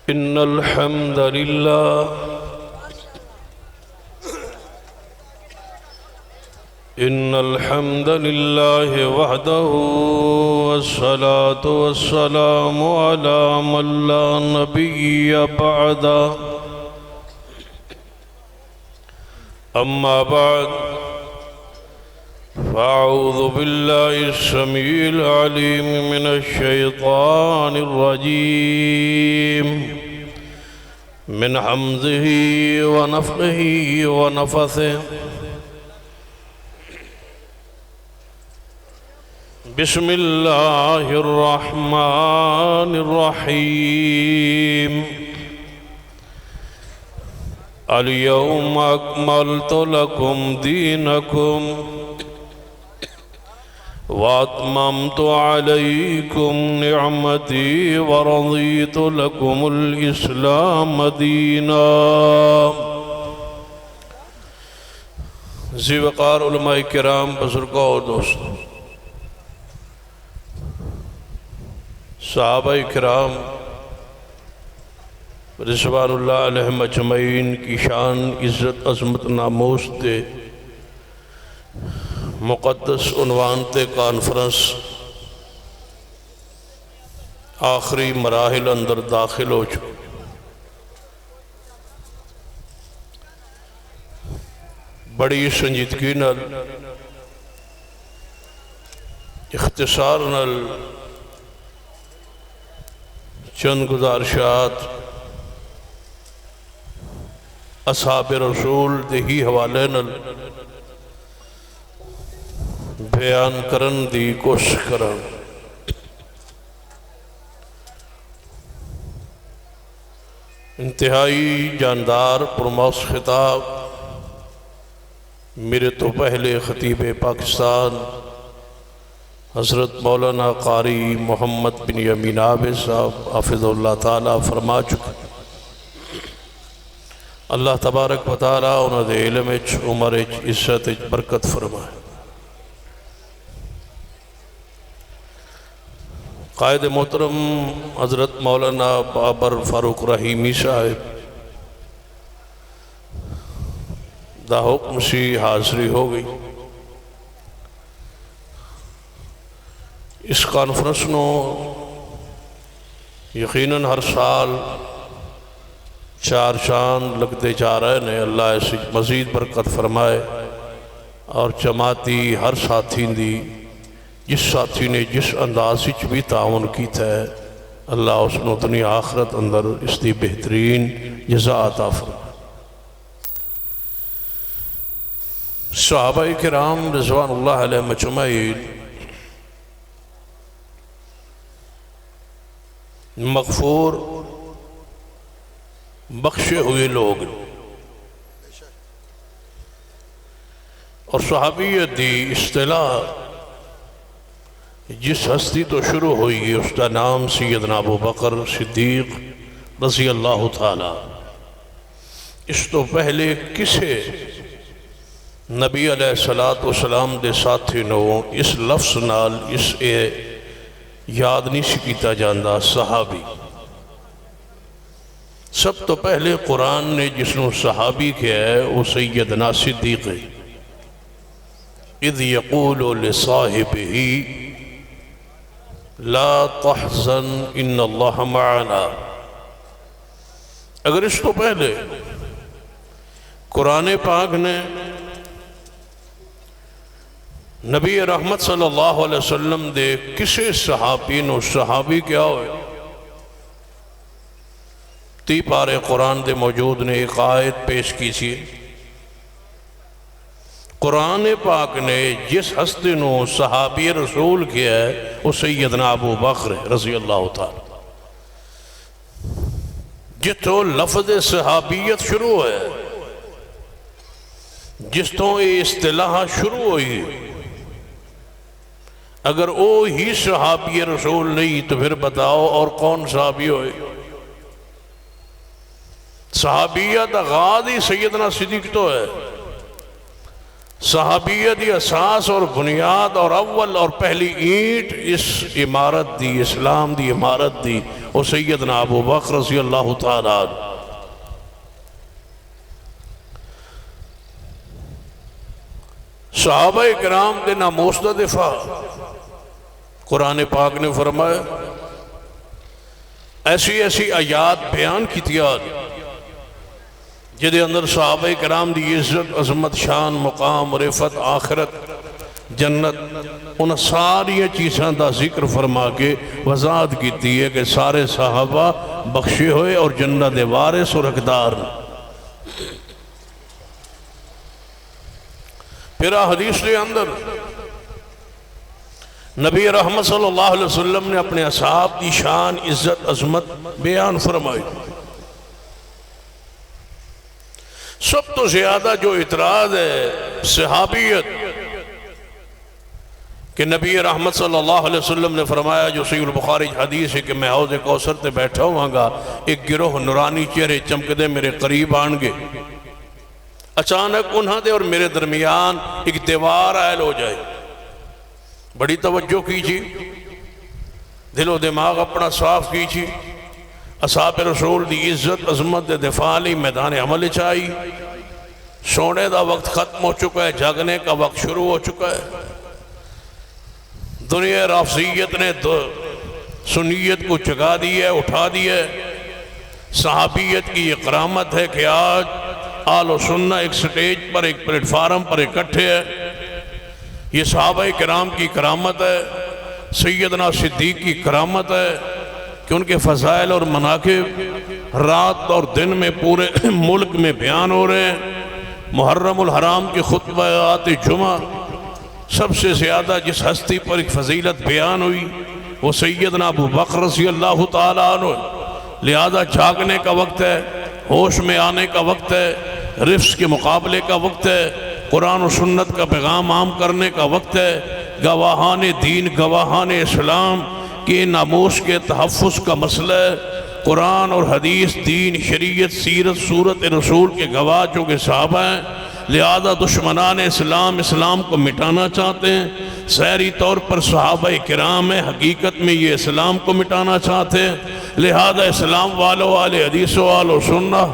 إن الحمد لله وحده والصلاة والسلام على من لا نبي بعده أما بعد فأعوذ بالله السميع العليم من الشيطان الرجيم من حمزه ونفخه ونفثه بسم الله الرحمن الرحيم اليوم أكملت لكم دينكم وأتممت عليكم نعمتي ورضيت لكم الإسلام دينا۔ ذی وقار علماء کرام، بزرگوں اور دوستوں، صحابہ کرام رضوان اللہ علیہم اجمعین کی شان، عزت، عظمت، ناموس دے مقدس عنوان تے کانفرنس آخری مراحل اندر داخل ہو چکے۔ بڑی سنجیدگی نال، اختصار نال چند گزارشات اصحاب رسول دے ہی حوالے نال بیان کرن دی کوشش کرن۔ انتہائی جاندار پرموس خطاب میرے تو پہلے خطیب پاکستان حضرت مولانا قاری محمد بن یمین عابد صاحب حافظ اللہ تعالیٰ فرما چکے۔ اللہ تبارک و تعالیٰ انہوں دے علم اچ، عمر اچ، عزت اچ برکت فرمائے۔ قائد محترم حضرت مولانا بابر فاروق رحیمی صاحب دا حکم سی حاضری ہو گئی۔ اس کانفرنس نو یقیناً ہر سال 4 چاند لگتے جا رہے ہیں۔ اللہ ایسی مزید برکت فرمائے، اور جماعتی ہر ساتھی دی، جس ساتھی نے جس انداز وچ بھی تعاون کیتا ہے، اللہ اس نو دنیا آخرت اندر اس دی بہترین جزا عطا فرمائے۔ صحابہ کرام رضوان اللہ علیہم اجمعین مغفور بخشے ہوئے لوگ، اور صحابیت دی اصطلاح جس ہستی تو شروع ہوئی ہے اس کا نام سیدنا ابو بکر صدیق رضی اللہ تعالی۔ اس تو پہلے کسے نبی علیہ السلام دے ساتھی نو اس لفظ نال اس یاد نہیں سکیتا جاندہ صحابی۔ سب تو پہلے قرآن نے جس نو صحابی کیا ہے وہ سیدنا صدیق ہے۔ اذ یقول لصاحبہ لا تحزن ان اللہ معنا۔ اگر اس تو پہلے قرآن پاک نے نبی رحمت صلی اللہ علیہ وسلم دے کسے صحابی نو صحابی کیا ہوئے، 30 پارے قرآن دے موجود نے ایک آیت پیش کی تھی۔ قرآن پاک نے جس ہستی نو صحابی رسول کیا ہے وہ سیدنا ابو بکر رضی اللہ تعالی۔ جتوں لفظ صحابیت شروع ہے، جس تو یہ اصطلاح شروع ہوئی، اگر وہ ہی صحابی رسول نہیں تو پھر بتاؤ اور کون صحابی ہوئے؟ صحابیت آغاز ہی سیدنا صدیق تو ہے۔ صحابیت دی اساس اور بنیاد اور اول اور پہلی اینٹ اس عمارت دی، اسلام دی عمارت دی، اور سیدنا ابو بکر رضی اللہ تعالیٰ عنہ۔ صحابہ کرام دے ناموس دا دفاع قرآن پاک نے فرمایا، ایسی ایسی آیات بیان کیتیاں جدے اندر صحابہ کرام دی عزت، عظمت، شان، مقام، رفت، آخرت، جنت، ان ساری چیزاں دا ذکر فرما کے وضاحت کیتی ہے کہ سارے صحابہ بخشے ہوئے اور جنت دے وارث اور حقدار۔ پھر حدیث کے اندر نبی رحمت صلی اللہ علیہ وسلم نے اپنے اصحاب کی شان، عزت، عظمت بیان فرمائی۔ سب تو زیادہ جو اعتراض ہے صحابیت کہ نبی رحمت صلی اللہ علیہ وسلم نے فرمایا، جو صحیح البخاری حدیث ہے کہ میں حوض کوثر تے بیٹھا ہوں گا، ایک گروہ نورانی چہرے چمکدے میرے قریب آن گے، اچانک انہاں دے اور میرے درمیان ایک دیوار عائل ہو جائے۔ بڑی توجہ کیجیے، دل و دماغ اپنا صاف کیجیے۔ اصحاب رسول دی عزت، عظمت دے دفاع لی میدان عمل چاہیے۔ سونے دا وقت ختم ہو چکا ہے، جاگنے کا وقت شروع ہو چکا ہے۔ دنیا رافضیت نے سنیت کو جگا دی ہے، اٹھا دی ہے۔ صحابیت کی یہ کرامت ہے کہ آج آل و سنہ ایک سٹیج پر، ایک پلیٹ فارم پر اکٹھے ہے۔ یہ صحابہ کرام کی کرامت ہے، سیدنا صدیق کی کرامت ہے کہ ان کے فضائل اور مناقب رات اور دن میں پورے ملک میں بیان ہو رہے ہیں۔ محرم الحرام کی خطبات جمعہ سب سے زیادہ جس ہستی پر ایک فضیلت بیان ہوئی وہ سیدنا ابو بکر رضی اللہ تعالیٰ عنہ۔ لہذا جاگنے کا وقت ہے، ہوش میں آنے کا وقت ہے، رفس کے مقابلے کا وقت ہے، قرآن و سنت کا پیغام عام کرنے کا وقت ہے۔ گواہان دین، گواہان اسلام کے ناموس کے تحفظ کا مسئلہ ہے۔ قرآن اور حدیث، دین، شریعت، سیرت، صورت رسول کے گواہ جو کہ صحابہ ہیں، لہذا دشمنان اسلام اسلام کو مٹانا چاہتے ہیں۔ ظاہری طور پر صحابہ کرام ہیں، حقیقت میں یہ اسلام کو مٹانا چاہتے ہیں۔ لہذا اسلام والوں والے حدیث والوں سننا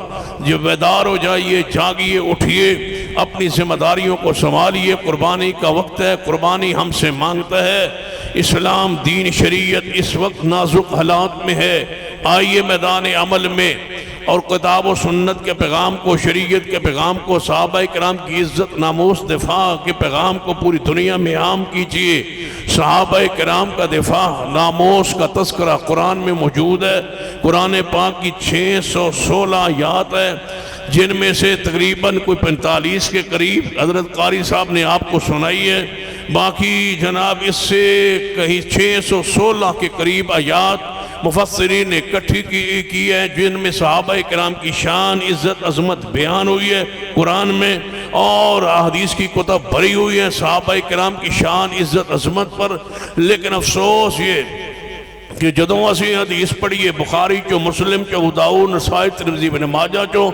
جو بیدار ہو جائیے، جاگیے، اٹھیے، اپنی ذمہ داریوں کو سنبھالیے۔ قربانی کا وقت ہے، قربانی ہم سے مانگتا ہے۔ اسلام، دین، شریعت اس وقت نازک حالات میں ہے۔ آئیے میدان عمل میں اور کتاب و سنت کے پیغام کو، شریعت کے پیغام کو، صحابہ کرام کی عزت، ناموس، دفاع کے پیغام کو پوری دنیا میں عام کیجئے۔ صحابہ کرام کا دفاع، ناموس کا تذکرہ قرآن میں موجود ہے۔ قرآن پاک کی 616 آیات ہے، جن میں سے تقریباً کوئی 45 کے قریب حضرت قاری صاحب نے آپ کو سنائی ہے۔ باقی جناب اس سے کہیں 616 کے قریب آیات مفسرین نے اکٹھی کی ہے، جن میں صحابہ کرام کی شان، عزت، عظمت بیان ہوئی ہے قرآن میں، اور احادیث کی کتب بھری ہوئی ہیں صحابہ کرام کی شان، عزت، عظمت پر۔ لیکن افسوس یہ کہ جدوں اسی حدیث پڑھیے بخاری چو، مسلم چو، ابو داؤد، نسائی، ترمذی، ابن ماجہ چو،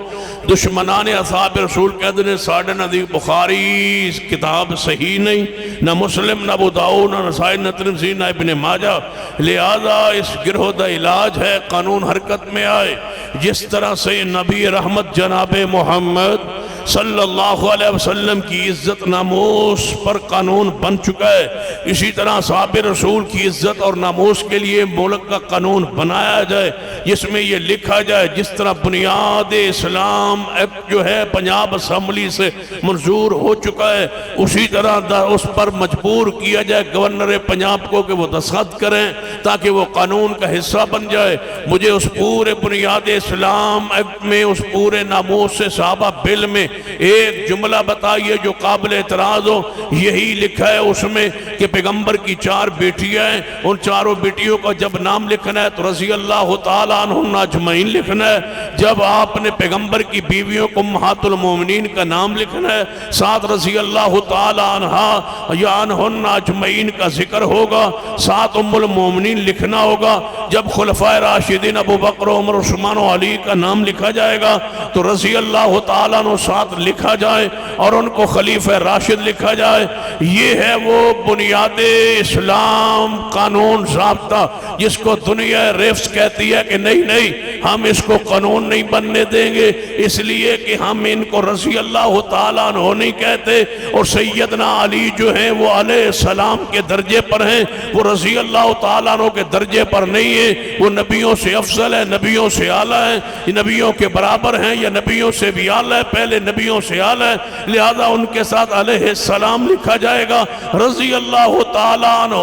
دشمنان اصحاب رسول کہتے ہیں ساڑھے نزدیک بخاری کتاب صحیح نہیں، نہ مسلم، نہ ابو داؤد، نہ نسائی، نہ ترمذی، نہ ابن ماجہ۔ لہذا اس گروہ دا علاج ہے قانون حرکت میں آئے۔ جس طرح سے نبی رحمت جناب محمد صلی اللہ علیہ وسلم کی عزت ناموس پر قانون بن چکا ہے، اسی طرح صحابہ رسول کی عزت اور ناموس کے لیے ملک کا قانون بنایا جائے، جس میں یہ لکھا جائے جس طرح بنیاد اسلام ایکٹ جو ہے پنجاب اسمبلی سے منظور ہو چکا ہے، اسی طرح اس پر مجبور کیا جائے گورنر پنجاب کو کہ وہ دستخط کریں تاکہ وہ قانون کا حصہ بن جائے۔ مجھے اس پورے بنیاد اسلام ایکٹ میں، اس پورے ناموس سے صحابہ بل میں ایک جملہ بتائیے جو قابل اعتراض ہو۔ یہی لکھا ہے اس میں کہ پیغمبر کی 4 بیٹیاں ہیں، ان چاروں بیٹیوں کا جب نام لکھنا ہے تو رضی اللہ تعالیٰ عنہن اجمعین لکھنا ہے۔ جب آپ نے پیغمبر کی بیویوں کو امہات المومنین کا نام لکھنا ہے، ساتھ رضی اللہ تعالیٰ عنہا یا عنہن اجمعین کا ذکر ہوگا، ساتھ ام المومنین لکھنا ہوگا۔ جب خلفائے راشدین ابو بکر، عمر، عثمان و علی کا نام لکھا جائے گا تو رضی اللہ تعالیٰ عنہ ساتھ ساتھ لکھا جائے اور ان کو خلیفہ راشد لکھا جائے۔ یہ ہے وہ بنیاد اسلام، قانون ضابطہ جس کو دنیا ریفس کہتی ہے کہ نہیں ہم اس کو قانون نہیں بننے دیں گے، اس لیے کہ ہم ان کو رضی اللہ تعالیٰ عنہ نہیں کہتے، اور سیدنا علی جو ہیں وہ علیہ السلام کے درجے پر ہیں، وہ رضی اللہ تعالیٰ عنہ کے درجے پر نہیں ہیں، وہ نبیوں سے افضل ہے، نبیوں سے اعلیٰ ہیں، نبیوں کے برابر ہیں یا نبیوں سے بھی اعلیٰ ہے، پہلے نبیوں سے اعلیٰ ہے، لہذا ان کے ساتھ علیہ السلام لکھا جائے گا، رضی اللہ تعالیٰ عنہ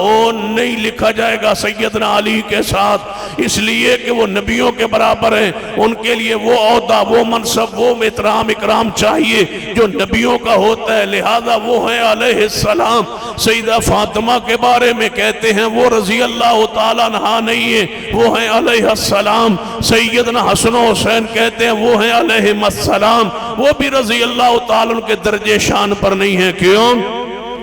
نہیں لکھا جائے گا سیدنا علی کے ساتھ، اس لیے کہ وہ نبیوں کے برابر ہیں، ان کے لیے وہ عہدہ، وہ منصب، وہ اکرام چاہیے جو نبیوں کا ہوتا ہے، لہذا وہ ہیں علیہ السلام۔ سیدہ فاطمہ کے بارے میں کہتے ہیں وہ رضی اللہ تعالیٰ عنہ نہیں ہے، وہ ہیں علیہ السلام۔ سیدنا حسن و حسین کہتے ہیں وہ ہیں علیہ السلام، وہ بھی رضی اللہ تعالیٰ عنہ کے درجے شان پر نہیں ہیں۔ کیوں؟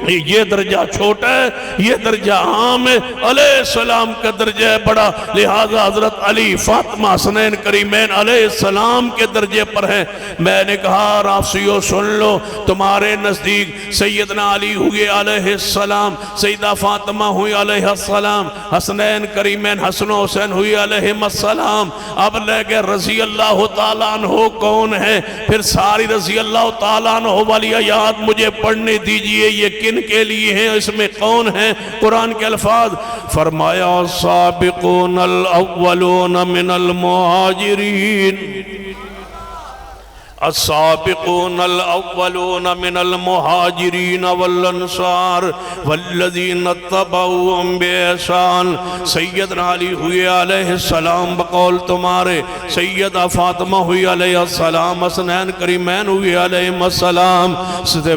یہ درجہ چھوٹا ہے، یہ درجہ عام ہے، علیہ السلام کا درجہ ہے بڑا، لہذا حضرت علی، فاطمہ، حسنین کریمین علیہ السلام کے درجے پر ہیں۔ میں نے کہا رافضیو سن لو، تمہارے نزدیک سیدنا علی ہوئے علیہ السلام، سیدہ فاطمہ ہوئی علیہ السلام، حسنین کریمین حسن و حسین ہوئی علیہ السلام، اب لے گئے رضی اللہ تعالیٰ عنہ کون ہے؟ پھر ساری رضی اللہ تعالیٰ عنہ والی آیات مجھے پڑھنے دیجئے، یہ کن کے لیے ہیں، اس میں کون ہیں؟ قرآن کے الفاظ فرمایا السابقون الاولون من المہاجرین، السابقون الاولون من المہاجرین والانصار والذین اتبعوهم بإحسان۔ سیدنا علی ہوئے علیہ السلام بقول تمہارے، سیدہ فاطمہ ہوئی علیہ السلام، حسنین کریمین ہوئی علیہ السلام،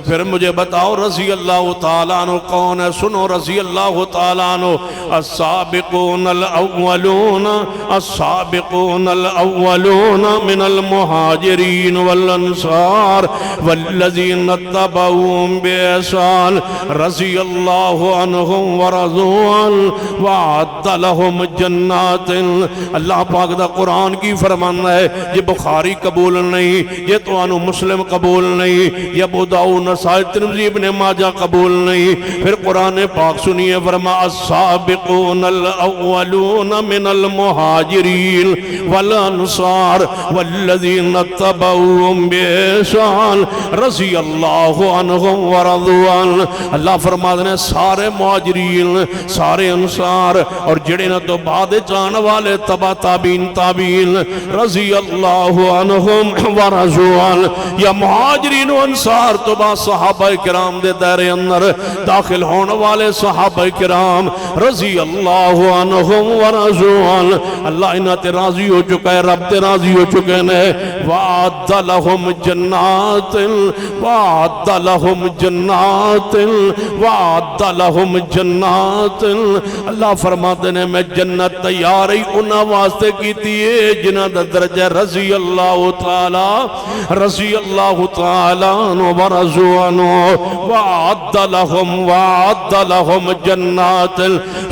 پھر مجھے بتاؤ رضی اللہ تعالیٰ عنہ کون ہے؟ سنو رضی اللہ تعالیٰ عنہ، السابقون الاولون، السابقون الاولون من المہاجرین والانصار والذین اتبعوهم بإحسان رضی اللہ عنہم ورضوا عنہ وعد لهم جنات۔ اللہ پاک دا قرآن کی فرمانا ہے، یہ بخاری قبول نہیں، یہ تو انو مسلم قبول نہیں، یہ ابو داؤد نسائی ترمذی ابن ماجہ قبول نہیں۔ پھر قرآن پاک سنیے، فرما السابقون الاولون من المہاجرین والانصار والذین اتبعوهم بإحسان رضی اللہ عنہم ورضوا عنہ۔ اللہ فرماتے ہیں سارے مہاجرین، سارے انصار اور جڑے نہ تو بعد جان والے تبا تابعین رضی اللہ عنہم ورضوا عنہ۔ یا مہاجرین و انصار تو با صحابہ کرام دے دائرے اندر داخل ہونے والے صحابہ کرام رضی اللہ عنہم ورضوا عنہ۔ اللہ انہاں تے راضی ہو چکا ہے، رب تے راضی ہو چکے ہیں۔ وعد لهم جنات، وعد لهم جنات، وعد لهم جنات۔ اللہ فرماتے ہیں میں جنت تیار ہی انہاں واسطے کیتی ہے جنہاں دا درجہ رضی اللہ تعالی، رضی اللہ تعالی ورضوا عنہ۔ وعد لهم جنات۔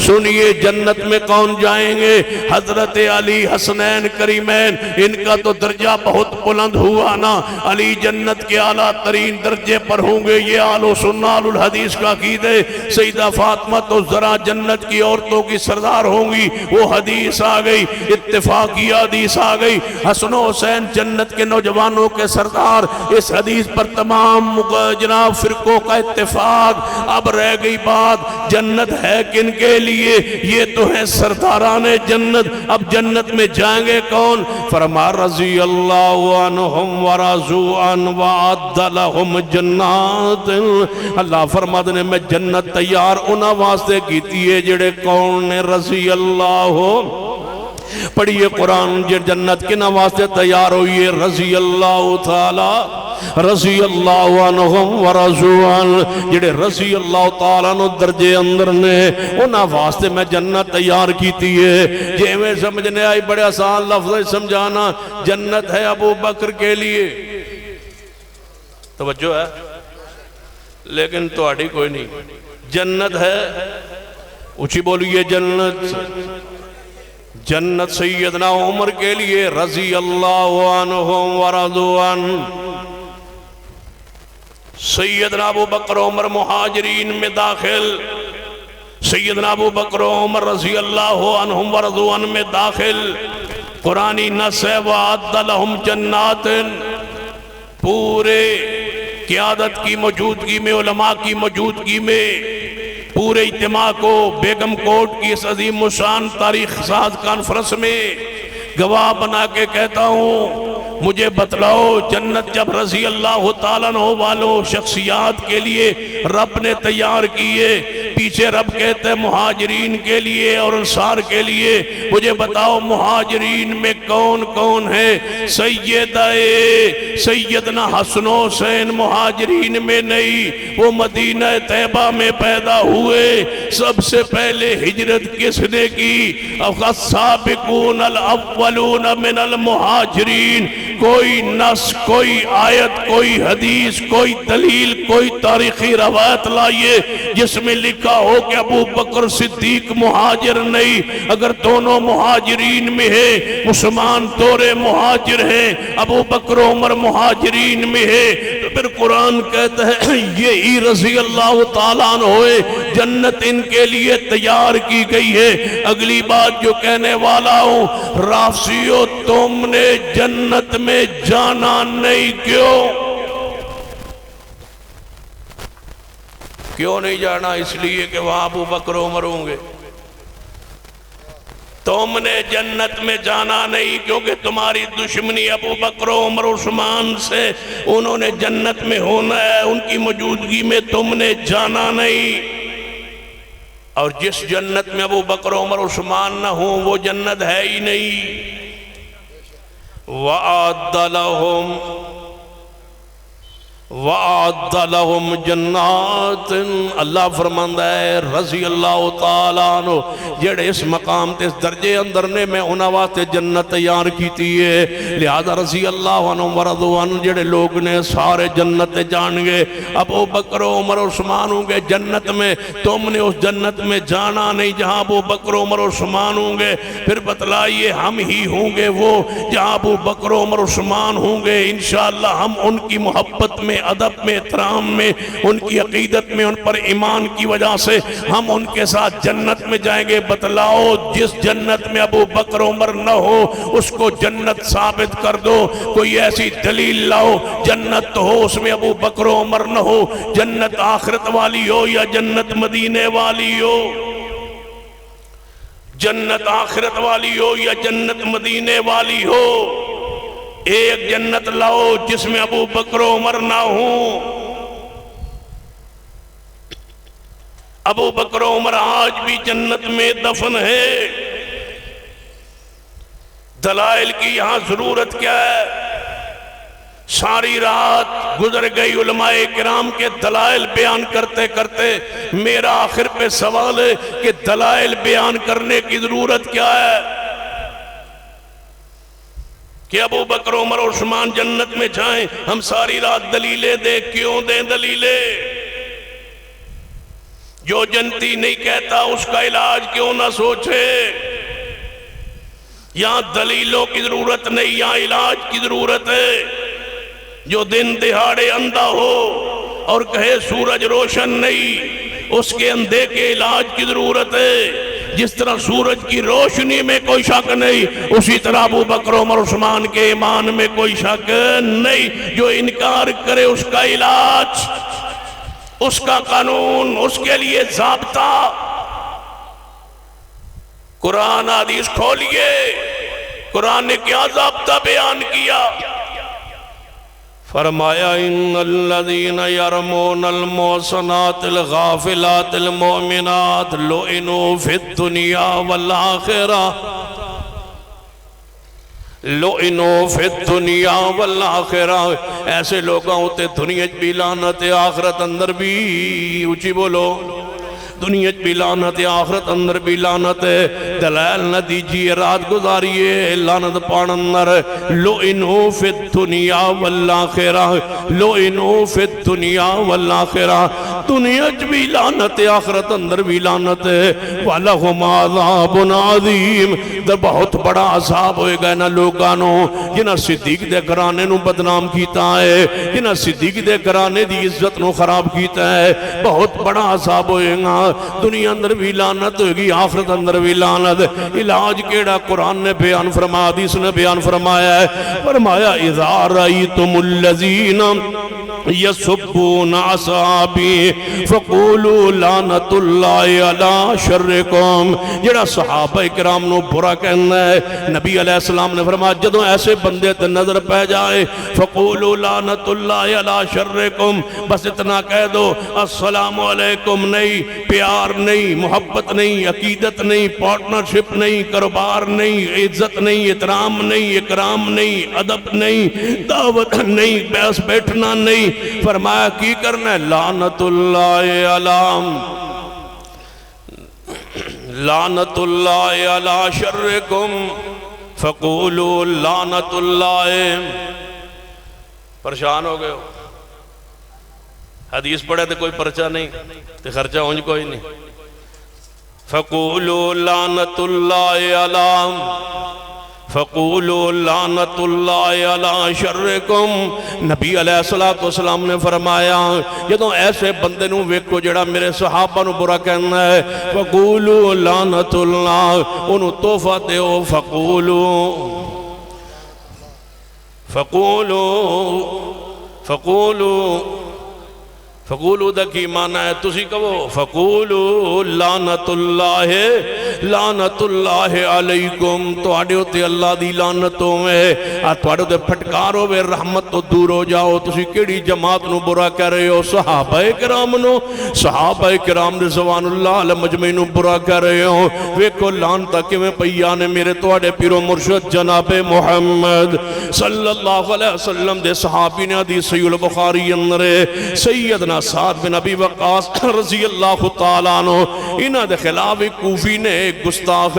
سنیے جنت میں کون جائیں گے؟ حضرت علی، حسنین کریمین، ان کا تو درجہ بہت بلند ہوا نا، علی جنت کے اعلیٰ ترین درجے پر ہوں گے، یہ آل و سنہ آل الحدیث کا عقیدہ ہے۔ سیدہ فاطمہ تو ذرا جنت کی عورتوں کی سردار ہوں گی، وہ حدیث آ گئی، اتفاقی حدیث آ گئی، حسن و حسین جنت کے نوجوانوں کے سردار، اس حدیث پر تمام جناب فرقوں کا اتفاق۔ اب رہ گئی بات جنت ہے کن کے لیے؟ یہ تو ہے سرداران جنت۔ اب جنت میں جائیں گے کون؟ فرما رضی اللہ عنہم ورضوا عنہ وعد لهم جنات۔ اللہ فرماتے ہیں میں جنت تیار انہاں واسطے کیتی ہے جڑے کون نے رضی اللہ ہو۔ پڑھئے قرآن، جنت کنا واسطے تیار ہوئی ہے؟ رضی اللہ تعالی، رضی اللہ عنہم ورضوا عنہ۔ جڑے رضی اللہ تعالیٰ عنہ درجے اندر نے انہاں واسطے میں جنت تیار کیتی ہے۔ جے میں سمجھنے آئی بڑے آسان لفظ سمجھانا، جنت ہے ابو بکر کے لیے، توجہ ہے لیکن تواڈی کوئی نہیں۔ جنت ہے، اونچی بولیے جنت، جنت سیدنا عمر کے لیے رضی اللہ عنہم ورضوا عنہ۔ سیدنا ابو بکر عمر مہاجرین میں داخل، سیدنا ابو بکر عمر رضی اللہ عنہم ورضوا عنہ میں داخل۔ قرآنی نص ہے وَأَعَدَّ لَهُمْ جَنَّاتٍ، پورے قیادت کی موجودگی میں، علماء کی موجودگی میں، پورے اجتماع کو بیگم کوٹ کی اس عظیم الشان تاریخ ساز کانفرنس میں گواہ بنا کے کہتا ہوں، مجھے بتلاؤ جنت جب رضی اللہ تعالیٰ عنہ والوں شخصیات کے لیے رب نے تیار کیے، پیچھے رب کہتے ہیں مہاجرین کے لیے اور انصار کے لیے، مجھے بتاؤ مہاجرین میں کون کون ہے؟ سیدنا حسن و حسین مہاجرین میں نہیں، وہ مدینہ طیبہ میں پیدا ہوئے۔ سب سے پہلے ہجرت کس نے کی؟ السابقون الاولون من المہاجرین۔ کوئی نص، کوئی آیت، کوئی حدیث، کوئی دلیل، کوئی تاریخی روایت لائیے جس میں لکھا ہو کہ ابو بکر صدیق مہاجر نہیں۔ اگر دونوں مہاجرین میں ہے، عثمان دورے مہاجر ہیں، ابو بکر عمر مہاجرین میں ہے، تو پھر قرآن کہتا ہے یہی رضی اللہ تعالیٰ عنہ ہوئے، جنت ان کے لیے تیار کی گئی ہے۔ اگلی بات جو کہنے والا ہوں، رافضیو تم نے جنت میں جانا نہیں، کیوں نہیں جانا؟ اس لیے کہ وہاں ابو بکر عمر ہوں گے۔ تم نے جنت میں جانا نہیں کیونکہ تمہاری دشمنی ابو بکر عمر عثمان سے، انہوں نے جنت میں ہونا ہے، ان کی موجودگی میں تم نے جانا نہیں۔ اور جس جنت میں ابو بکر عمر عثمان نہ ہوں وہ جنت ہے ہی نہیں۔ وَأَعَدَّ لَهُمْ جَنَّاتٍ، اللہ فرماندا ہے رضی اللہ تعالیٰ عنہ جڑے اس مقام تے اس درجے اندر نے میں انہاں واسطے جنت تیار کیتی ہے، لہذا رضی اللہ عنہ ورضوا عنہ جڑے لوگ نے سارے جنت جان گے۔ ابو بکر عمر عثمان ہوں گے جنت میں، تم نے اس جنت میں جانا نہیں جہاں ابو بکر عمر عثمان ہوں گے۔ پھر بتلائیے ہم ہی ہوں گے وہ جہاں ابو بکر عمر عثمان ہوں گے، انشاءاللہ ہم ان کی محبت میں، ادب میں، احترام میں، ان کی عقیدت میں، ان پر ایمان کی وجہ سے ہم ان کے ساتھ جنت میں جائیں گے۔ بتلاؤ جس جنت میں ابو بکر عمر نہ ہو اس کو جنت ثابت کر دو، کوئی ایسی دلیل لاؤ۔ جنت تو ہو اس میں ابو بکر عمر نہ ہو، جنت آخرت والی ہو یا جنت مدینے والی ہو، جنت آخرت والی ہو یا جنت مدینے والی ہو، ایک جنت لاؤ جس میں ابو بکر عمر نہ ہوں۔ ابو بکر عمر آج بھی جنت میں دفن ہے۔ دلائل کی یہاں ضرورت کیا ہے؟ ساری رات گزر گئی علماء کرام کے دلائل بیان کرتے کرتے، میرا آخر پہ سوال ہے کہ دلائل بیان کرنے کی ضرورت کیا ہے کہ ابو بکر عمر عثمان جنت میں جائیں؟ ہم ساری رات دلیلیں دیں، کیوں دیں دلیلیں؟ جو جنتی نہیں کہتا اس کا علاج کیوں نہ سوچے؟ یہاں دلیلوں کی ضرورت نہیں، یہاں علاج کی ضرورت ہے۔ جو دن دہاڑے اندھا ہو اور کہے سورج روشن نہیں، اس کے اندھے کے علاج کی ضرورت ہے۔ جس طرح سورج کی روشنی میں کوئی شک نہیں، اسی طرح ابو بکر عمر عثمان کے ایمان میں کوئی شک نہیں۔ جو انکار کرے اس کا علاج، اس کا قانون، اس کے لیے ضابطہ، قرآن حدیث کھولیے، قرآن نے کیا ضابطہ بیان کیا؟ فرمایا ان الذین یرمون المحصنات الغافلات المؤمنات لعنوا فی الدنیا والآخرہ، لعنوا فی الدنیا والآخرہ۔ ایسے لوگاں ہوتے دنیا بھی لعنت، آخرت اندر بھی، اونچی بولو، دنیا بھی لعنت، آخرت اندر بھی لعنت ہے۔ دلائل نہ دیجیے، رات گزاریے لعنت پان اندر۔ لعنوا فی الدنیا والآخرہ، لعنوا فی الدنیا والآخرہ۔ دنیا بھی لعنت ہے آخرت اندر بھی لعنت ہے وَلَهُمْ عَذَابٌ عَظِيمٌ در بہت بڑا عذاب ہوئے گا نا لوگانوں جنہاں صدیق دے گھرانے نو بدنام کیتا ہے جنہاں صدیق دے گھرانے دی عزت نو خراب کیتا ہے بہت بڑا عذاب ہوئے گا دنیا اندر بھی لعنت ہوگی آخرت اندر بھی لعنت علاج کیڑا قرآن نے بیان فرمایا حدیث نے بیان فرمایا ہے فرمایا اذا رأیتم الذین یسبون اصحابی فقولوا لعنت اللہ علی شرکم جڑا صحابہ کرام نو برا کہنا ہے نبی علیہ السلام نے فرمایا جدوں ایسے بندے تے نظر پہ جائے فقولوا لعنت اللہ علی شرکم بس اتنا کہہ دو السلام علیکم نہیں پیار نہیں محبت نہیں عقیدت نہیں پارٹنرشپ نہیں کاروبار نہیں عزت نہیں احترام نہیں اکرام نہیں ادب نہیں دعوت نہیں بیس بیٹھنا نہیں فرمایا کی کرنا ہے لعنت اللہ علام لعنت اللہ علی شرکم فقولوا لعنت اللہ پریشان ہو گئے ہو حدیث پڑھے تو کوئی پرچہ نہیں تو خرچہ ہونج کوئی نہیں فقولوا لعنت اللہ علام فقولوا لعنت اللہ علی شرکم نبی علیہ السلام نے فرمایا جدوں ایسے بندے نو ویکھو جڑا میرے صحابہ نو برا کہنا ہے فقولوا لعنت اللہ انہوں تحفہ دیو فقولو دا کی معنی ہے تسی کہو فقولو لعنت اللہ علیکم تو آڑے ہوتے اللہ دی لعنتوں میں توڑے ہوتے پھٹکار ہوئے رحمت تو دور ہو جاؤ تسی کیڑی جماعت نو برا کہہ رہے ہو صحابہ کرام رضوان اللہ علیہ مجمعین نو برا کہہ رہے ہو ویکو لعنتہ کہ میں پیانے میرے توڑے پیرو مرشد جناب محمد صلی اللہ علیہ وسلم دے صحابی نے حدیث صحیح البخاری اندر سیدنا سعد بن ابی وقاص رضی اللہ تعالیٰ عنہ انہاں دے خلاف ایک کوفی نے ایک گستاخ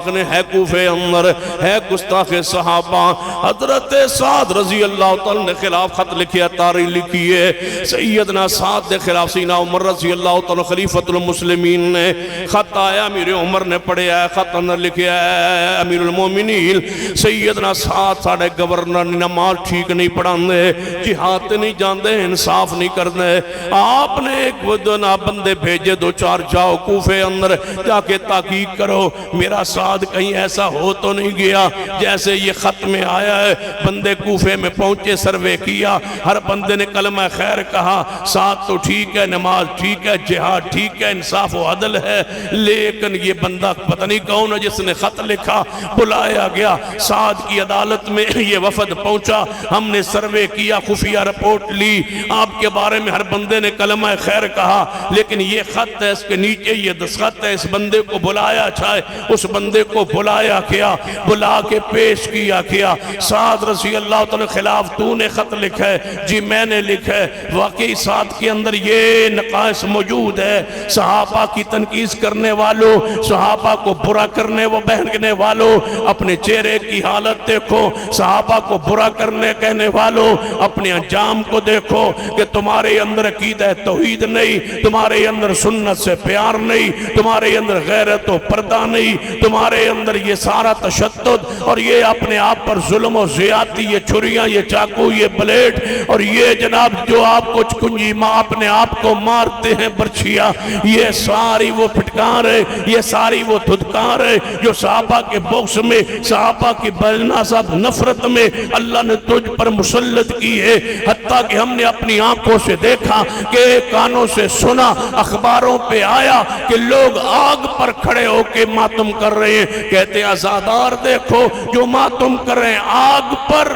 نے ہے کوفے اندر ہے گستاخ صحابہ حضرت سعد رضی اللہ تعالیٰ نے خلاف خط لکھیا تاریخ لکھی ہے سیدنا سعد دے خلاف سیدنا عمر رضی اللہ تعالیٰ خلیفۃ المسلمین نے خط آیا امیر عمر نے پڑھے آیا خط اندر لکھیا ہے امیر المومنین سیدنا سعد ساڑھے گورنر نے نماز ٹھیک نہیں پڑھاندے جہاد نہیں جاندے انصاف نہیں کرنے آپ نے ایک ودنا بندے بھیجے دو چار جاؤ کوفے اندر جا کے تحقیق کرو میرا سعد کہیں ایسا ہو تو نہیں گیا جیسے یہ خط میں آیا ہے بندے کوفے میں پہنچے سروے کیا ہر بندے نے کلمہ خیر کہا سعد تو ٹھیک ہے نماز ٹھیک ہے جہاد ٹھیک ہے انصاف و عدل ہے لیکن یہ بندہ پتہ نہیں کون ہے جس نے خط لکھا بلایا گیا سعد کی عدالت میں یہ وفد پہنچا ہم نے سروے کیا خفیہ رپورٹ لی آپ کے بارے میں ہر بندے نے کلمہ خیر کہا لیکن یہ خط ہے اس کے نیچے یہ دستخط ہے اس بندے کو بلایا چھائے اس بندے کو بلایا کیا بلا کے پیش کیا سعد رضی اللہ تعالیٰ خلاف تو نے خط لکھا ہے جی میں نے لکھا ہے واقعی سعد کے اندر یہ نقائص موجود ہے صحابہ کی تنقیص کرنے والوں صحابہ کو برا کرنے و بہنگنے والوں اپنے چہرے کی حالت دیکھو صحابہ کو برا کرنے کہنے والوں اپنے انجام کو دیکھو کہ تمہارے اندر عقیدہ توحید نہیں تمہارے اندر سنت سے پیار نہیں تمہارے اندر غیرت و پردہ نہیں تمہارے اندر یہ سارا تشدد اور یہ اپنے آپ پر ظلم و زیادتی یہ چھریاں یہ چاقو یہ بلیڈ اور یہ جناب جو آپ کو چکنجی اپنے آپ کو مارتے ہیں برچھیا یہ ساری وہ پھٹکار ہے یہ ساری وہ دھدکار ہے جو صحابہ کے بغض میں صحابہ کی بلناسب نفرت میں اللہ نے تجھ پر مسلط کی ہے حتیٰ کہ ہم نے اپنی آنکھوں سے دیکھا کہ کانوں سے سنا اخباروں پہ آیا کہ لوگ آگ پر کھڑے ہو کے ماتم کر رہے ہیں کہتے ہیں عزادار دیکھو جو ماتم کر رہے ہیں آگ پر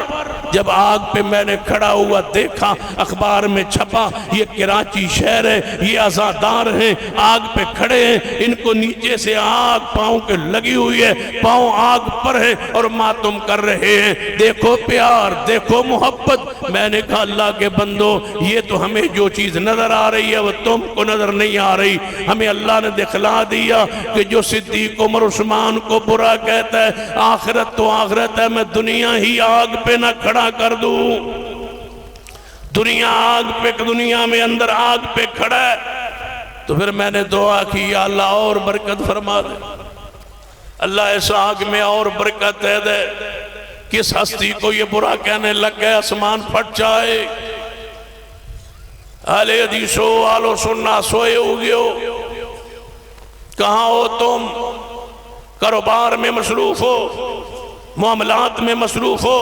جب آگ پہ میں نے کھڑا ہوا دیکھا اخبار میں چھپا یہ کراچی شہر ہے یہ عزادار ہیں آگ پہ کھڑے ہیں ان کو نیچے سے آگ پاؤں کے لگی ہوئی ہے پاؤں آگ پر ہے اور ماتم کر رہے ہیں دیکھو پیار دیکھو محبت میں نے کہا اللہ کے بندو یہ تو ہمیں جو چیز نظر آ رہی ہے وہ تم کو نظر نہیں آ رہی ہمیں اللہ نے دکھلا دیا کہ جو صدیق عمر عثمان کو برا کہتا ہے آخرت تو آخرت ہے میں دنیا ہی آگ پہ نہ کھڑا کر دوں دنیا آگ پہ، دنیا میں اندر آگ پہ کھڑا ہے، تو پھر میں نے دعا کی یا اللہ اور برکت فرما دے، اللہ اس آگ میں اور برکت دے دے۔ کس ہستی کو یہ برا کہنے لگ گئے آسمان پھٹ جائے۔ اہل حدیثو آلو سننا سوئے ہوگیو، کہاں ہو تم؟ کاروبار میں مصروف ہو، معاملات میں مصروف ہو،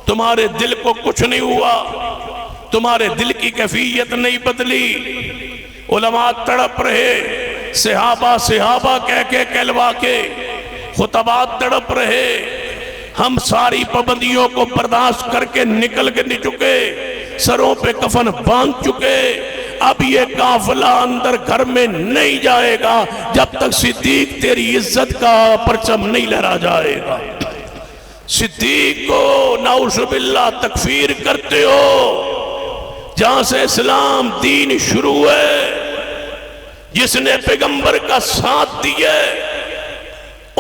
تمہارے دل کو کچھ نہیں ہوا، تمہارے دل کی کیفیت نہیں بدلی۔ علماء تڑپ رہے، صحابہ کہہ کے کہلوا کے، خطبات تڑپ رہے، ہم ساری پابندیوں کو برداشت کر کے نکل کے نہیں چکے، سروں پہ کفن باندھ چکے، اب یہ قافلہ اندر گھر میں نہیں جائے گا جب تک صدیق تیری عزت کا پرچم نہیں لہرا جائے گا۔ صدیق کو نعوذ باللہ تکفیر کرتے ہو، جہاں سے اسلام دین شروع ہے، جس نے پیغمبر کا ساتھ دیا،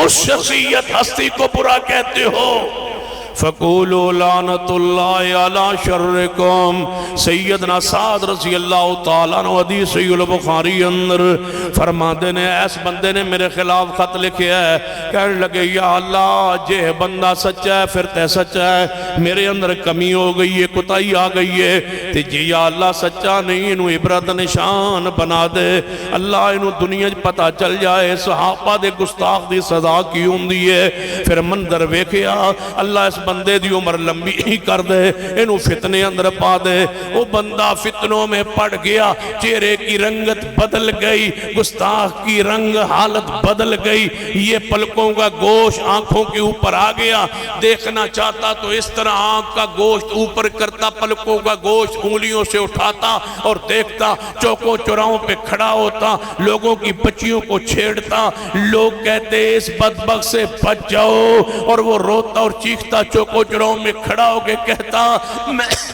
اس شخصیت ہستی کو برا کہتے ہو۔ فَقُولُوا لَعْنَةُ اللَّهِ عَلَى شَرِّكُمْ۔ سیدنا سعد رضی اللہ تعالیٰ عنہ حدیث صحیح البخاری اندر فرماتے نے ایس بندے نے میرے خلاف خط لکھے ہے، کہنے لگے یا اللہ جے بندہ سچا ہے پھر تے سچا ہے، میرے اندر کمی ہو گئی ہے، کوتاہی آ گئی ہے، تے جی یا اللہ سچا نہیں، انہوں عبرت نشان بنا دے، اللہ انہوں دنیا پتہ چل جائے صحابہ دے گستاخ دی سزا کی ہوندی ہے۔ پھر منظر ویکھیا، اللہ اس بندے دی عمر لمبی کر دے، انہوں فتنے اندر پا دے۔ وہ بندہ فتنوں میں پڑ گیا، چہرے کی رنگت بدل گئی، گستاخ کی رنگ حالت بدل گئی، یہ پلکوں کا گوشت آنکھوں کے اوپر آ گیا، دیکھنا چاہتا تو اس طرح آنکھ کا گوشت اوپر کرتا، پلکوں کا گوشت انگلیوں سے اٹھاتا اور دیکھتا، چوکوں چوراہوں پہ کھڑا ہوتا، لوگوں کی بچیوں کو چھیڑتا، لوگ کہتے اس بدبخت سے بچ جاؤ، اور وہ روتا اور چیختا، چوکوں چوراہوں میں کھڑا ہو کے کہتا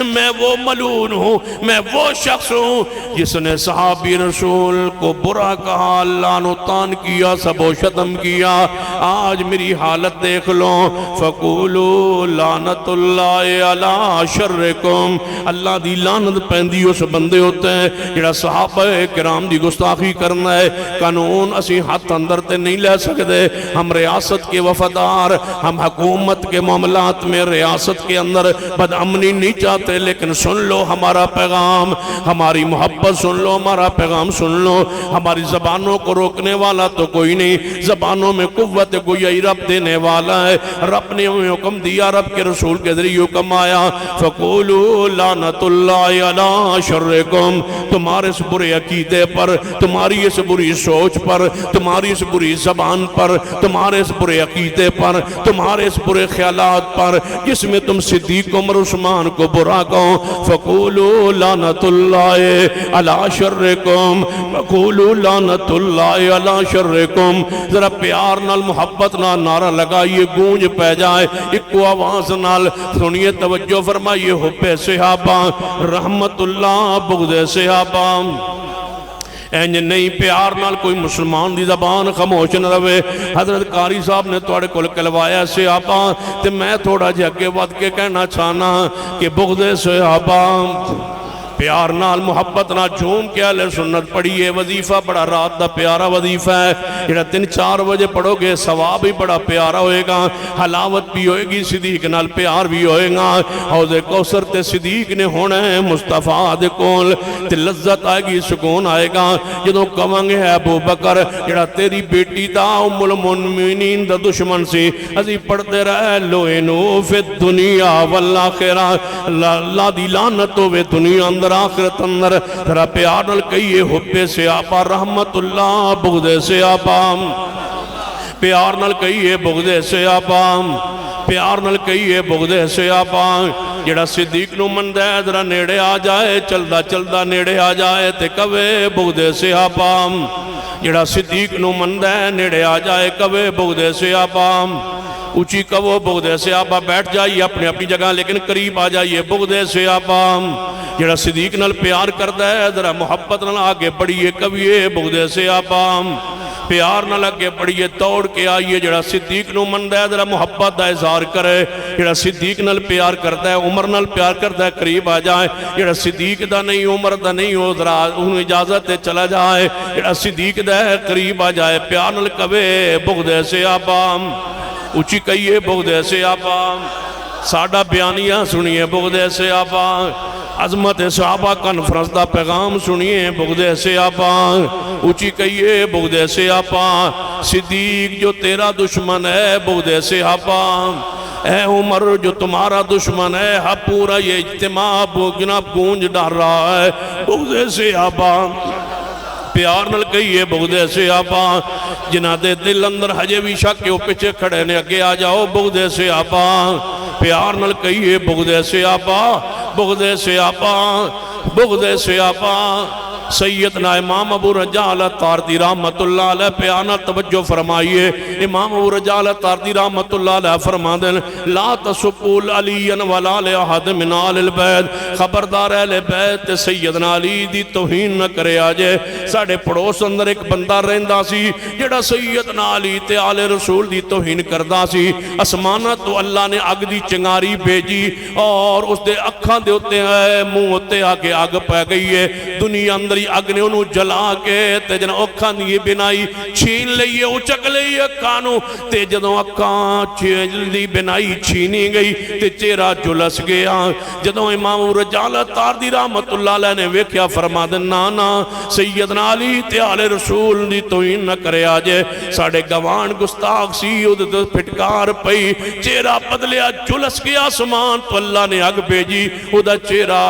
میں وہ ملعون ہوں، میں وہ شخص ہوں جس نے صحابی رسول کو برا کہا، لعن و طعن کیا، سب و شتم کیا۔ آج میری حالت دیکھ لو، فَقُولُوا لَعْنَةُ اللَّهِ عَلَى شَرِّكُمْ۔ اللہ دی لعنت پیندی اس بندے ہوتے ہیں جڑا صحابہ کرام دی گستاخی کرنا ہے۔ قانون اسی ہاتھ اندر تے نہیں لے سکتے، ہم ریاست کے وفادار، ہم حکومت کے معاملات میں ریاست کے اندر بدامنی نہیں چاہتے، لیکن سن لو ہمارا پیغام، ہماری محبت سن لو، ہمارا پیغام سن لو۔ ہماری زبانوں کو روکنے والا تو کوئی نہیں، زبانوں میں قوت گویائی رب دینے والا ہے۔ رب نے ہمیں حکم دیا، رب کے رسول کے ذریعے حکم آیا، فَقُولُوا لَعْنَةُ اللَّهِ عَلَى شَرِّكُمْ۔ تمہارے اس برے عقیدے پر، تمہاری اس بری سوچ پر، تمہاری اس بری زبان پر، تمہارے اس برے عقیدے پر، تمہارے اس برے خیالات پر، جس میں تم صدیق عمر عثمان کو برا کہو، فَقُولُوا لَعْنَةُ اللَّهِ عَلَى شَرِّكُمْ، فَقُولُوا لَعْنَةُ اللَّهِ عَلَى شَرِّكُمْ۔ ذرا پیار نال محبت نال نعرہ لگائیے، گونج پہ جائے ایکو آواز نال، سنیے توجہ فرمائیے، حب صحابہ رحمت اللہ، بغض صحابہ اینج نہیں۔ پیار نال کوئی مسلمان دی زبان خاموش نہ رہے۔ حضرت قاری صاحب نے توڑے کل کلوایا صحابہ، تے میں تھوڑا جے اگے ود کے کہنا چاہنا کہ بغض صحابہ، پیار نال محبت نال جھوم کے اہل سنت پڑھیے۔ وظیفہ بڑا رات دا پیارا وظیفہ ہے، جڑا 3-4 بجے پڑھو گے ثواب بھی بڑا پیارا ہوئے گا، حلاوت بھی ہوئے گی، صدیق نال پیار بھی ہوئے گا۔ حوض کوثر تے صدیق نے ہونا ہے مصطفیٰ دے کول، تے لذت آئے گی، سکون آئے گا جدوں کہاں گے ابو بکر جڑا تیری بیٹی دا ام المؤمنین دا دشمن سی، ازی پڑھتے رہے لعنو فی الدنیا والآخرہ، اللہ دی لعنت ہوئے دنیا اندر آخرت اندر۔ ذرا پیار نال کہیے، حب صحابہ رحمت اللہ، بغض صحابہ، پیار نال کہیے بغض صحابہ، پیار نال کہیے بغض صحابہ۔ جڑا صدیق نو مندہ ہے ذرا نیڑے آ جائے، چلدا چلدا نیڑے آ جائے تے کہے بغض صحابہ۔ جڑا صدیق نو مندہ ہے نیڑے آ جائے، کہے بغض صحابہ۔ اونچی کہو بغض صحابہ، بیٹھ جائیے اپنی اپنی جگہ لیکن قریب آ جائیے، بغض صحابہ۔ جڑا صدیق نال پیار کردا ہے ذرا محبت نال آگے بڑھیے، کہیے بغض صحابہ۔ پیار نہ لگے بڑھیے دوڑ کے آئیے جڑا صدیق نو مندا ہے ذرا محبت دا اظہار کرے جڑا صدیق نال پیار کرتا ہے عمر نال پیار کرتا ہے قریب آ جائے جڑا صدیق دا نہیں عمر دا نہیں ہو ذرا انہوں اجازت ہے چلا جائے جڑا صدیق دا ہے قریب آ جائے پیار نال کہے بغض سے آپا اچھی کہیے بغض سے آپا ساڑھا بیانیہ سنیے بغض سے آپا عظمت صحابہ کانفرنس دا پیغام سنیے بغض سے آپا اچھی کہیے بغض سے آپا صدیق جو تیرا دشمن ہے بغض سے آپا اے عمر جو تمہارا دشمن ہے پورا یہ اجتماع جناب گونج ڈال رہا ہے بغض سے آپا پیار نل کہیے بغض سے آپا جنہ دے دل اندر حجے بھی شک کے پیچھے کھڑے نے اگے آ جاؤ بغض سے آپا پیار نل کہیے بغض سے آپا بغض سے آپا بغض سے آپا سیدنا امام ابو رجال تاردی رحمت اللہ علیہ پیانا توجہ فرمائیے امام ابو رجال تاردی رحمت اللہ علیہ فرما دیں لا تسبول علی ولا لأحد من آل البیت خبردار اہل بیت سیدنا علی دی توہین نہ کرے آجے ساڑھے پڑوس اندر ایک بندہ رہندہ سی جڑا سیدنا علی تے آل رسول دی توہین کردہ سی اسمانہ تو اللہ نے اگ دی چنگاری بھیجی اور اس دے اکھاں دے ہوتے ہیں منہ ہوتے آگے آگ پہ گئی ہے دنیا اندر اگ نے انہوں جلا کے تے جنہوں اکھاں دی بنائی چھین لئیے اچک لئیے کانوں تے جدوں اکھاں دی بنائی چھینی گئی تے چہرہ جلس گیا جدوں امام رجال تاردی رحمت اللہ علیہ نے ویکھیا فرما دے نانا سیدنا علی تے آل رسول دی توہین نہ کرے آجے ساڑھے گوان گستاخ سی ادھر پھٹکار پئی چہرہ بدلیا جلس گیا سمان تو اللہ نے اگ بھیجی ادھر چہرہ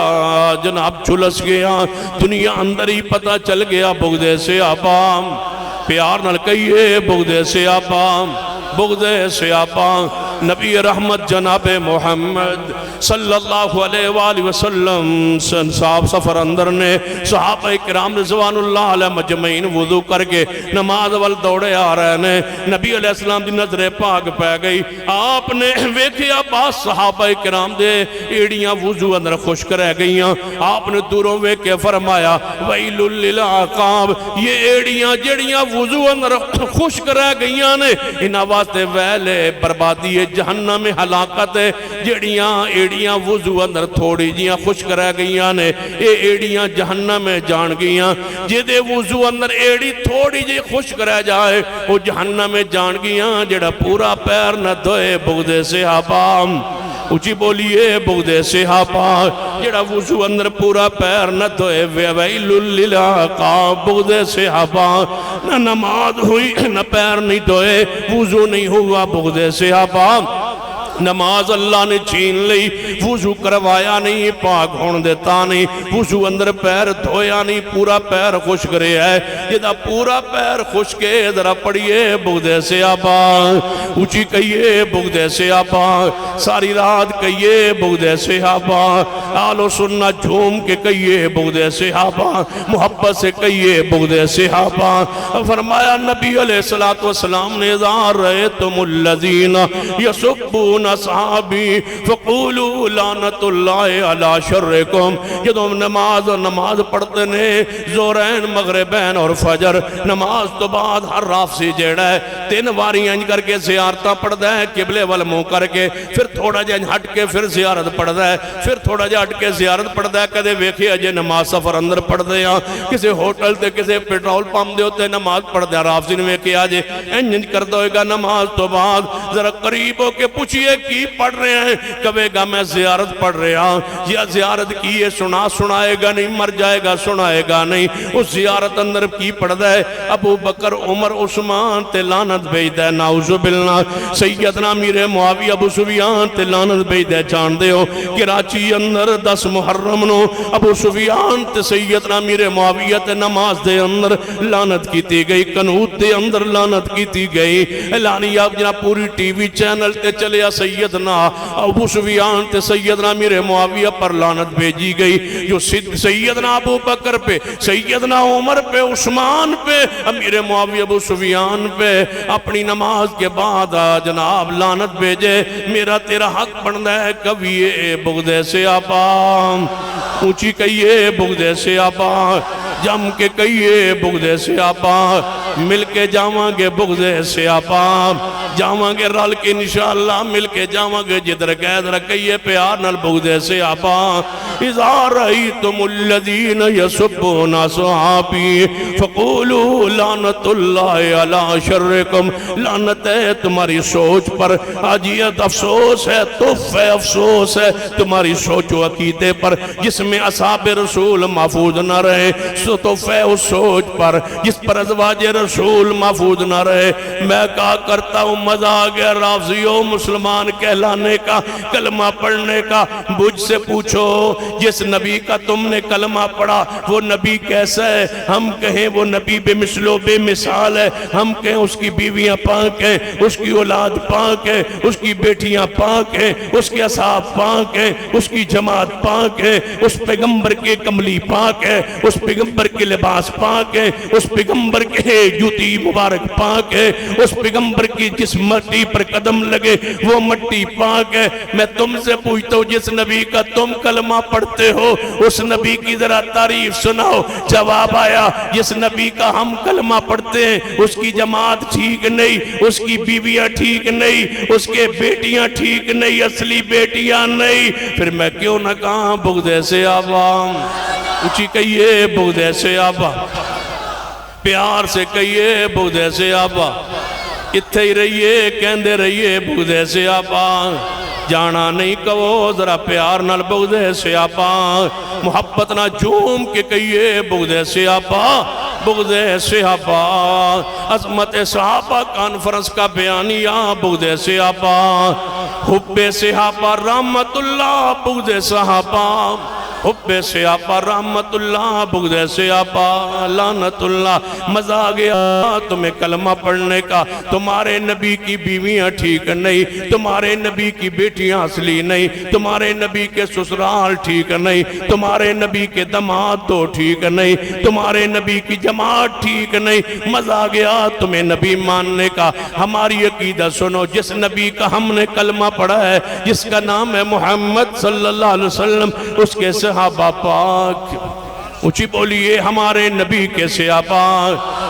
جناب جلس گیا دنیا اندر ہی پتہ چل گیا بغض سے آپا پیار نال کہیے بغض سے آپا بغض سے آپا نبی رحمت جناب محمد صلی اللہ علیہ وآلہ وسلم صاحب سفر اندر نے صحابہ کرام رضوان اللہ علیہ مجمعین وضو کر کے نماز وال دوڑے آ رہے نے نبی علیہ السلام دی نظر پاک پہ گئی آپ نے ویکھیا باس صحابہ کرام دے ایڑیاں وضو اندر خشک رہ گئیاں آپ نے دوروں ویکھے فرمایا ویل للعقاب یہ ایڑیاں جڑیاں وضو اندر خشک رہ گئیاں نے ان واسطے ویلے بربادی جہنم ہلاکت جڑیاں ایڑیاں وضو اندر تھوڑی جیاں خشک رہ گئیاں نے اے ایڑیاں جہنم میں جان گئیاں جدے وضو اندر ایڑی تھوڑی جی خشک رہ جائے وہ جہنم میں جان گئیاں جڑا پورا پیر نہ دھوئے بغض سے آپا اچھی بولیے بغض سے آپا جڑا وضو اندر پورا پیر نہ دھوئے ویل للعقاب بغض سے آپا نہ نماز ہوئی نہ پیر نہیں دھوئے وضو نہیں ہوا بغض سے آپا نماز اللہ نے چھین لئی وضو کروایا نہیں پاک ہون دیتا نہیں وضو اندر پیر دھویا نہیں پورا پیر خشک رہے ہے جدہ پورا پیر خشکے ذرا پڑھئے بغض سے آپا اچھی کہیے بغض سے آپا ساری رات کہیے بغض سے آپا آل و سنہ جھوم کے کہیے بغض سے آپا محبت سے کہیے بغض سے آپا فرمایا نبی علیہ السلام نے ذار رأیتم الذین یسبون اصحابی فقولوا لعنت اللہ علی شرکم جدوں نماز پڑھتے نے زورین مغربین اور فجر نماز تو بعد ہر رافسی جیڑا ہے 3 واری انج کر کے زیارتہ پڑھتا ہے قبلے وال منہ کر کے پھر تھوڑا جا ہٹ کے پھر زیارت پڑھتا ہے پھر تھوڑا جا ہٹ کے زیارت پڑھتا ہے کدے ویکھے اجے نماز سفر اندر پڑھتے ہیں کسی ہوٹل تے کسی پیٹرول پمپ دے ہوتے نماز پڑھتے ہیں رافسی نے ویکھے اجے انج کرتا ہوئے گا نماز تو بعد ذرا قریب ہو کے پوچھئے کی پڑھ رہے ہیں کہے گا میں زیارت پڑھ رہا ہوں یا زیارت کی ہے سنائے گا نہیں مر جائے گا سنائے گا نہیں اس زیارت اندر کی پڑھ دے ابو بکر عمر عثمان تے لعنت بھیج دے نعوذ باللہ سیدنا امیر معاویہ ابو سفیان تے لعنت بھیج دے جان دے ہو کراچی اندر 10 محرم نو ابو سفیان تے سیدنا امیر معاویہ تے نماز دے اندر لعنت کیتی گئی قنوت دے اندر لعنت کیتی گئی اعلانیہ جناب پوری ٹی وی چینل تے چلیا سیدنا ابو سفیان تے سیدنا امیر معاویہ پر لعنت بھیجی گئی جو سیدنا ابو بکر پہ سیدنا عمر پہ عثمان پہ امیر معاویہ ابو سفیان پہ اپنی نماز کے بعد جناب لعنت بھیجے میرا تیرا حق بنتا ہے کبھی بغض سے آپا اونچی کہیے بغض سے آپا جم کے کہیے بغض صحابہ مل کے جاواں گے بغض صحابہ جاواں گے رل کے انشاءاللہ مل کے جاواں گے جدھر قید رکھئیے پیار نال بغض صحابہ اذا رأیتم الذین یسبون صحابی فقولوا لعنت اللہ علی شرکم لعنت ہے تمہاری سوچ پر عجیت افسوس ہے تف ہے افسوس ہے تمہاری سوچ و عقیدے پر جس میں اصحاب رسول محفوظ نہ رہے سو تف ہے اس سوچ پر جس پر ازواج رسول محفوظ نہ رہے میں کہا کرتا ہوں مزہ آگیا رافضیوں مسلمان کہلانے کا کلمہ پڑھنے کا مجھ سے پوچھو جس نبی کا تم نے کلمہ پڑھا وہ نبی کیسا ہے ہم کہیں وہ نبی بے مثل و بے مثال ہے ہم کہیں اس کی بیویاں پاک ہیں اس کی اولاد پاک ہے اس کی بیٹیاں پاک ہیں اس کے اصحاب پاک ہیں اس کی جماعت پاک ہے اس پیغمبر کے کملی پاک ہے اس پیغمبر کے لباس پاک ہے اس پیغمبر کے جوتی مبارک پاک ہے اس پیغمبر کی جس مٹی پر قدم لگے وہ مٹی پاک ہے میں تم سے پوچھتا ہوں جس نبی کا تم کلمہ پڑھتے ہو اس نبی کی ذرا تعریف سناؤ جواب آیا جس نبی کا ہم کلمہ پڑھتے ہیں اس کی جماعت ٹھیک نہیں اس کی بیویاں ٹھیک نہیں اس کے بیٹیاں ٹھیک نہیں اصلی بیٹیاں نہیں پھر میں کیوں نہ کہاں بغض صحابہ اونچی کہیے بغض صحابہ پیار سے کہیے بغض صحابہ اتھے ہی رہیے کہندے رہیے بغض صحابہ جانا نہیں کہو ذرا پیار نال بغض صحابہ محبت نہ جھوم کے کہیے بغض صحابہ بغض صحابہ عظمت صحابہ کانفرنس کا بیانیہ بغض صحابہ حب صحابہ رحمت اللہ بغض صحابہ حب صحابہ رحمت اللہ بغض صحابہ لعنت اللہ مزہ آ گیا تمہیں کلمہ پڑھنے کا تمہارے نبی کی بیویاں ٹھیک نہیں تمہارے نبی کی بیٹیاں اصلی نہیں تمہارے نبی کے سسرال ٹھیک نہیں تمہارے نبی کے داماد تو ٹھیک نہیں تمہارے نبی کی جماعت ٹھیک نہیں مزہ آ گیا تمہیں نبی ماننے کا ہماری عقیدہ سنو جس نبی کا ہم نے کلمہ پڑھا ہے جس کا نام ہے محمد صلی اللہ علیہ وسلم اس کے صحابہ پاک اونچی بولیے ہمارے نبی کے صحابہ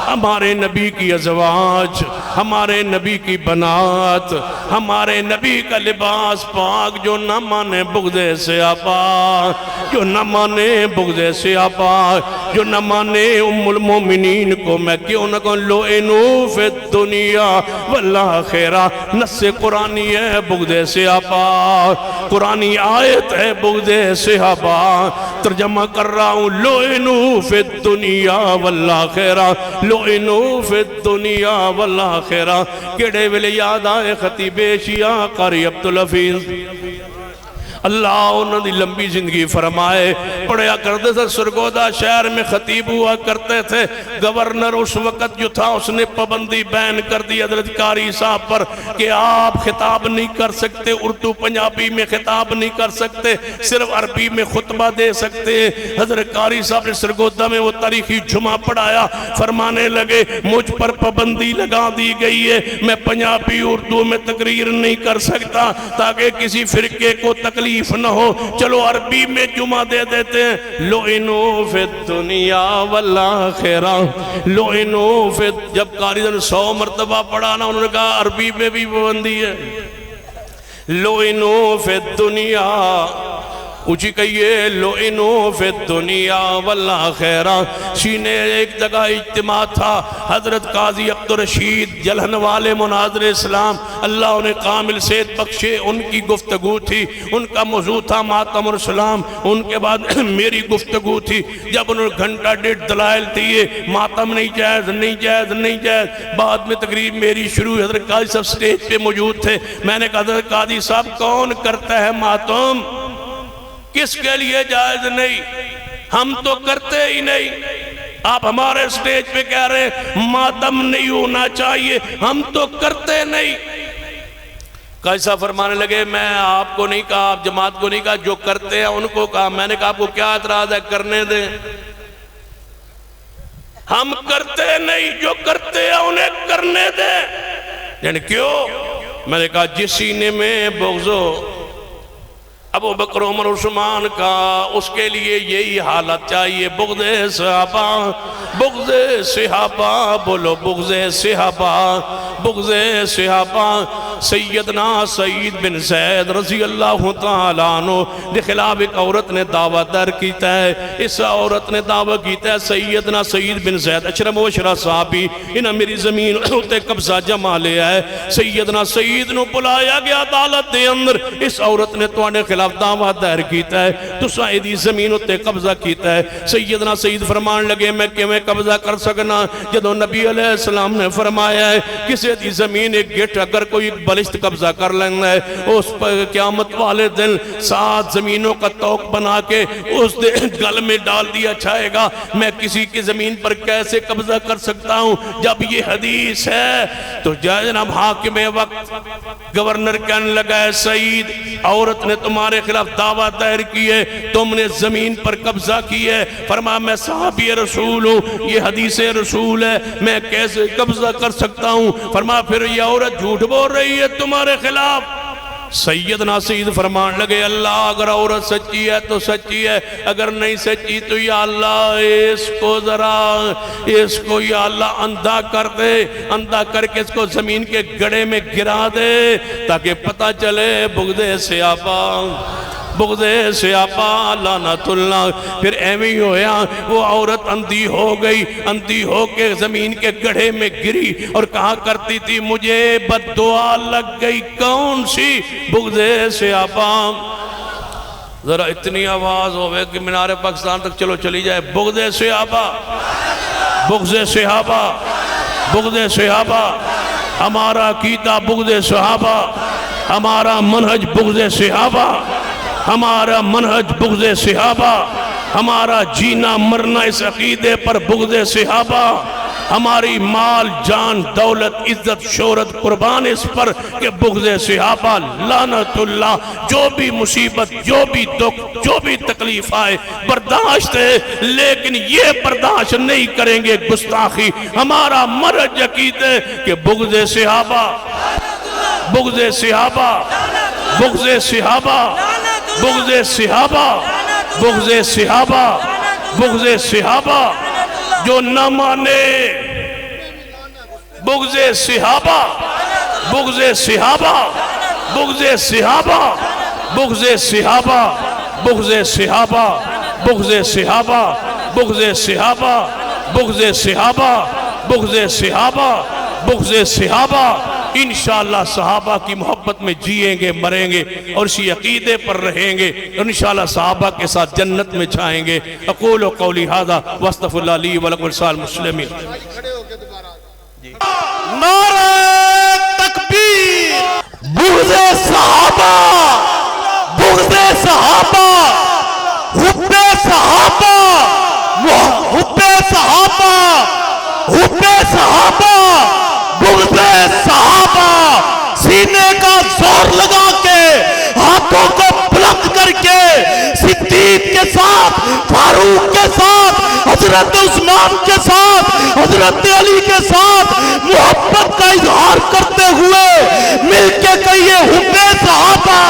ہمارے نبی کی ازواج ہمارے نبی کی بنات ہمارے نبی کا لباس پاک جو نہ مانے بغض صحابہ جو نہ مانے بغض صحابہ جو نہ مانے ام المومنین کو میں کیوں نہ کہوں لعنوا فی الدنیا والآخرہ نص قرآنی ہے بغض صحابہ قرآنی آیت ہے بغض صحابہ ترجمہ کر رہا ہوں لعنوا فی الدنیا والآخرہ لعنوا فی الدنیا والآخرہ کیڑے ویلے یاد آئے خطیب شیعہ قاری عبدالحفیظ اللہ انہوں نے لمبی زندگی فرمائے پڑھیا کرتے تھے سرگودا شہر میں خطیب ہوا کرتے تھے گورنر اس وقت جو تھا اس نے پابندی بین کر دی حضرت قاری صاحب پر کہ آپ خطاب نہیں کر سکتے اردو پنجابی میں خطاب نہیں کر سکتے صرف عربی میں خطبہ دے سکتے حضرت قاری صاحب نے سرگودا میں وہ تاریخی جمعہ پڑھایا فرمانے لگے مجھ پر پابندی لگا دی گئی ہے میں پنجابی اردو میں تقریر نہیں کر سکتا تاکہ کسی فرقے کو تکلیف نہ ہو چلو عربی میں جمعہ دے دیتے ہیں لعنوا فی الدنیا والآخرہ لعنوا فی جب قاری نے 100 مرتبہ پڑھا نا انہوں نے کہا عربی میں بھی پابندی ہے لعنوا فی الدنیا اونچی کہیے لعنوا فی الدنیا والآخرہ سینے ایک جگہ اجتماع تھا حضرت قاضی عبدالرشید جلہن والے مناظر اسلام اللہ انہیں کامل صحت بخشے ان کی گفتگو تھی ان کا موضوع تھا ماتم الاسلام ان کے بعد میری گفتگو تھی جب انہوں نے گھنٹہ 1.5 دلائل دیے ماتم نہیں جائز نہیں جائز نہیں جائز بعد میں تقریب میری شروع حضرت قاضی صاحب سٹیج پہ موجود تھے میں نے کہا حضرت قاضی صاحب کون کرتا ہے ماتم کس کے لیے جائز نہیں ہم تو کرتے ہی نہیں آپ ہمارے سٹیج پہ کہہ رہے ہیں ماتم نہیں ہونا چاہیے ہم تو کرتے نہیں قاضی صاحب فرمانے لگے میں آپ کو نہیں کہا آپ جماعت کو نہیں کہا جو کرتے ہیں ان کو کہا میں نے کہا آپ کو کیا اعتراض ہے کرنے دیں ہم کرتے نہیں جو کرتے ہیں انہیں کرنے دیں یعنی کیوں میں نے کہا جس سینے میں بغض ہو ابو بکر عمر عثمان کا اس کے لیے یہی حالت چاہیے، بغض صحابہ، بغض صحابہ، بولو بغض صحابہ، بغض صحابہ۔ سیدنا سعید بن زید رضی اللہ تعالیٰ عنہ دے خلاف ایک عورت نے دعویٰ در کیتا ہے، اس عورت نے دعویٰ کیتا ہے سیدنا سعید بن زید اشرم و اشرا صحابی انہاں میری زمین ہوتے قبضہ جمع لیا ہے۔ سیدنا سعید نو بلایا گیا عدالت دے اندر، اس عورت نے توانے خلاف دعویٰ دائر کیتا ہے، تو سعیدی زمین ہوتے قبضہ کیتا ہے۔ سیدنا سعید فرمان لگے میں کہ میں قبضہ کر سکنا، جدو نبی علیہ السلام نے فرمایا ہے کسی دی زمین ایک گھٹ اگر کوئی بلشت قبضہ کر لینا ہے، اس پر قیامت والے دن 7 زمینوں کا توق بنا کے اس دے گل میں ڈال دیا جائے گا۔ میں کسی کی زمین پر کیسے قبضہ کر سکتا ہوں جب یہ حدیث ہے؟ تو جناب حاکم وقت گورنر کہنے لگا ہے سعید عورت نے تمہارے خلاف دعویٰ دائر کی ہے، تم نے زمین پر قبضہ کی ہے۔ فرمایا میں صحابی رسول ہوں، یہ حدیث رسول ہے، میں کیسے قبضہ کر سکتا ہوں؟ فرمایا پھر یہ عورت جھوٹ بول رہی ہے تمہارے خلاف۔ سیدنا سعید فرمان لگے اللہ اگر عورت سچی ہے تو سچی ہے، اگر نہیں سچی تو یا اللہ اس کو ذرا اس کو یا اللہ اندھا کر دے، اندھا کر کے اس کو زمین کے گڑھے میں گرا دے تاکہ پتہ چلے بغض صحابہ، بغض صحابہ لعنت اللہ۔ پھر ایویں ہویا وہ عورت اندھی ہو گئی، اندھی ہو کے زمین کے گڑھے میں گری اور کہا کرتی تھی مجھے بد دعا لگ گئی، کون سی؟ بغض صحابہ۔ ذرا اتنی آواز ہوئے کہ منار پاکستان تک چلو چلی جائے، بغض صحابہ، بغض صحابہ، بغض صحابہ۔ ہمارا عقیدہ بغض صحابہ، ہمارا منہج بغض صحابہ، ہمارا منہج بغض صحابہ، ہمارا جینا مرنا اس عقیدے پر بغض صحابہ، ہماری مال جان دولت عزت شہرت قربان اس پر کہ بغض صحابہ لعنت اللہ۔ جو بھی مصیبت جو بھی دکھ جو بھی تکلیف آئے برداشت ہے، لیکن یہ برداشت نہیں کریں گے گستاخی۔ ہمارا مرج عقیدے کہ بغض صحابہ، بغض صحابہ، بغض صحابہ، بغض صحابہ، بغض صحابہ، بغض صحابہ۔ جو نہ مانے بغض صحابہ، بغض صحابہ، بغض صحابہ، بغض صحابہ، بغض صحابہ، بغض صحابہ، بغض صحابہ، بغض صحابہ، بغض صحابہ، بغض صحابہ۔ انشاءاللہ صحابہ کی محبت میں جئیں گے مریں گے اور اسی عقیدے پر رہیں گے، انشاءاللہ صحابہ کے ساتھ جنت میں جائیں گے۔ اقول قولی ھذا واستغفر اللہ لی ولکم ولسائر المسلمین۔ نعرہ تکبیر، بغض صحابہ، بغض صحابہ، حب صحابہ، حب صحابہ، حب صحابہ، بغض صحابہ۔ سینے کا زور لگا کے ہاتھوں کو بلند کر کے صدیق کے ساتھ، فاروق کے ساتھ، حضرت عثمان کے ساتھ، حضرت علی کے ساتھ محبت کا اظہار کرتے ہوئے مل کے کہیے حب صحابہ،